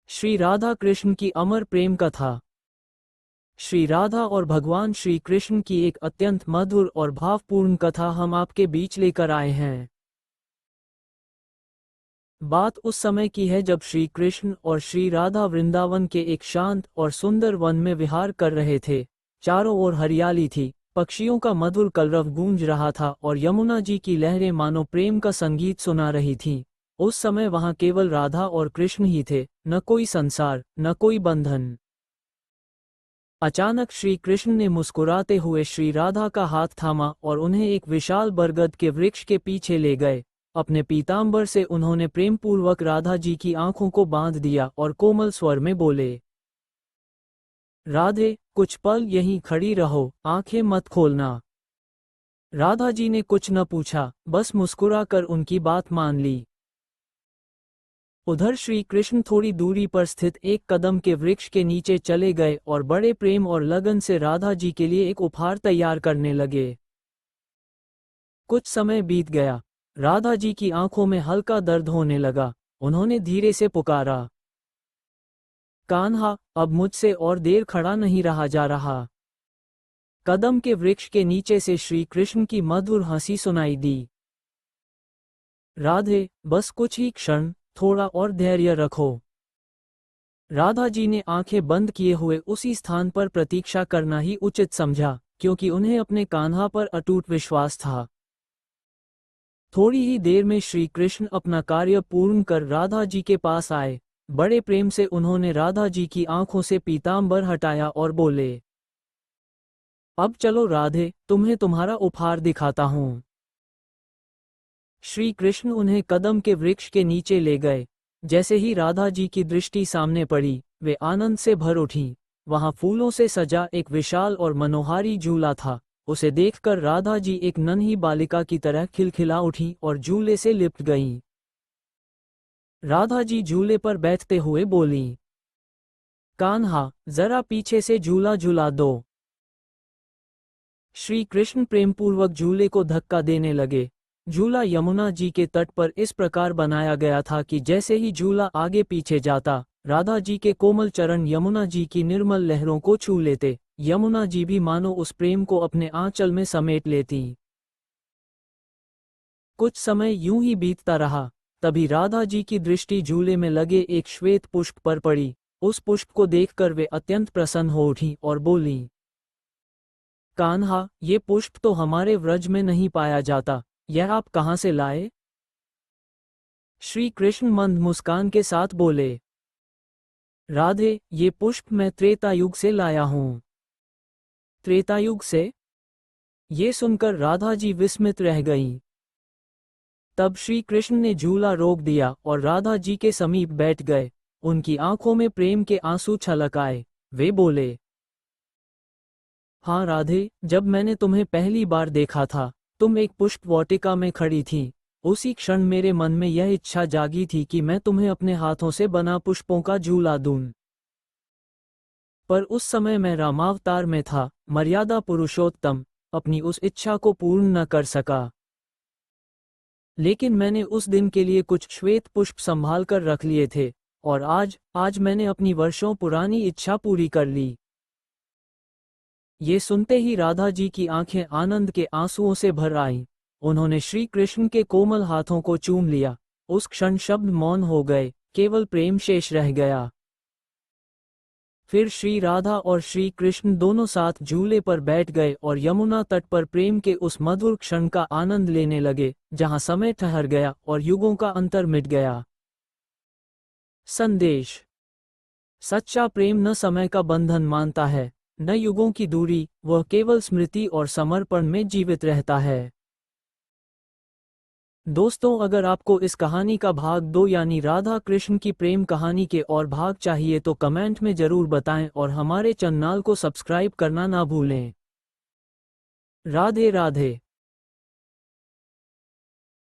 श्री राधा कृष्ण की अमर प्रेम कथा। श्री राधा और भगवान श्री कृष्ण की एक अत्यंत मधुर और भावपूर्ण कथा हम आपके बीच लेकर आए हैं। बात उस समय की है जब श्री कृष्ण और श्री राधा वृंदावन के एक शांत और सुंदर वन में विहार कर रहे थे। चारों ओर हरियाली थी, पक्षियों का मधुर कलरव गूंज रहा था और यमुना जी की लहरें मानो प्रेम का संगीत सुना रही थीं। उस समय वहां केवल राधा और कृष्ण ही थे, न कोई संसार, न कोई बंधन। अचानक श्री कृष्ण ने मुस्कुराते हुए श्री राधा का हाथ थामा और उन्हें एक विशाल बरगद के वृक्ष के पीछे ले गए। अपने पीतांबर से उन्होंने प्रेमपूर्वक राधा जी की आंखों को बांध दिया और कोमल स्वर में बोले, राधे, कुछ पल यहीं खड़ी रहो, आंखें मत खोलना। राधा जी ने कुछ न पूछा, बस मुस्कुराकर उनकी बात मान ली। उधर श्री कृष्ण थोड़ी दूरी पर स्थित एक कदम के वृक्ष के नीचे चले गए और बड़े प्रेम और लगन से राधा जी के लिए एक उपहार तैयार करने लगे। कुछ समय बीत गया। राधा जी की आंखों में हल्का दर्द होने लगा। उन्होंने धीरे से पुकारा, कान्हा, अब मुझसे और देर खड़ा नहीं रहा जा रहा। कदम के वृक्ष के नीचे से श्री कृष्ण की मधुर हंसी सुनाई दी। राधे, बस कुछ ही क्षण, थोड़ा और धैर्य रखो। राधा जी ने आंखें बंद किए हुए उसी स्थान पर प्रतीक्षा करना ही उचित समझा, क्योंकि उन्हें अपने कान्हा पर अटूट विश्वास था। थोड़ी ही देर में श्री कृष्ण अपना कार्य पूर्ण कर राधा जी के पास आए। बड़े प्रेम से उन्होंने राधा जी की आंखों से पीतांबर हटाया और बोले, अब चलो राधे, तुम्हें तुम्हारा उपहार दिखाता हूँ। श्री कृष्ण उन्हें कदम के वृक्ष के नीचे ले गए। जैसे ही राधा जी की दृष्टि सामने पड़ी, वे आनंद से भर उठीं। वहां फूलों से सजा एक विशाल और मनोहारी झूला था। उसे देखकर राधा जी एक नन्ही बालिका की तरह खिलखिला उठीं और झूले से लिपट गईं। राधा जी झूले पर बैठते हुए बोलीं, कान्हा, जरा पीछे से झूला झूला दो। श्री कृष्ण प्रेमपूर्वक झूले को धक्का देने लगे। झूला यमुना जी के तट पर इस प्रकार बनाया गया था कि जैसे ही झूला आगे पीछे जाता, राधा जी के कोमल चरण यमुना जी की निर्मल लहरों को छू लेते। यमुना जी भी मानो उस प्रेम को अपने आंचल में समेट लेती। कुछ समय यूं ही बीतता रहा। तभी राधा जी की दृष्टि झूले में लगे एक श्वेत पुष्प पर पड़ी। उस पुष्प को देखकर वे अत्यंत प्रसन्न हो उठी और बोली, कान्हा, ये पुष्प तो हमारे व्रज में नहीं पाया जाता, यह आप कहाँ से लाए? श्री कृष्ण मंद मुस्कान के साथ बोले, राधे, ये पुष्प मैं त्रेतायुग से लाया हूँ। त्रेतायुग से? ये सुनकर राधा जी विस्मित रह गईं। तब श्री कृष्ण ने झूला रोक दिया और राधा जी के समीप बैठ गए। उनकी आंखों में प्रेम के आंसू छलक आए। वे बोले, हाँ राधे, जब मैंने तुम्हें पहली बार देखा था, तुम एक पुष्प वाटिका में खड़ी थी। उसी क्षण मेरे मन में यह इच्छा जागी थी कि मैं तुम्हें अपने हाथों से बना पुष्पों का झूला दूं। पर उस समय मैं रामावतार में था, मर्यादा पुरुषोत्तम, अपनी उस इच्छा को पूर्ण न कर सका। लेकिन मैंने उस दिन के लिए कुछ श्वेत पुष्प संभाल कर रख लिए थे, और आज मैंने अपनी वर्षों पुरानी इच्छा पूरी कर ली। ये सुनते ही राधा जी की आंखें आनंद के आंसुओं से भर आईं। उन्होंने श्री कृष्ण के कोमल हाथों को चूम लिया। उस क्षण शब्द मौन हो गए, केवल प्रेम शेष रह गया। फिर श्री राधा और श्री कृष्ण दोनों साथ झूले पर बैठ गए और यमुना तट पर प्रेम के उस मधुर क्षण का आनंद लेने लगे, जहां समय ठहर गया और युगों का अंतर मिट गया। संदेश: सच्चा प्रेम न समय का बंधन मानता है, न युगों की दूरी, वह केवल स्मृति और समर्पण में जीवित रहता है। दोस्तों, अगर आपको इस कहानी का भाग 2 यानी राधा कृष्ण की प्रेम कहानी के और भाग चाहिए तो कमेंट में जरूर बताएं और हमारे चैनल को सब्सक्राइब करना ना भूलें। राधे राधे।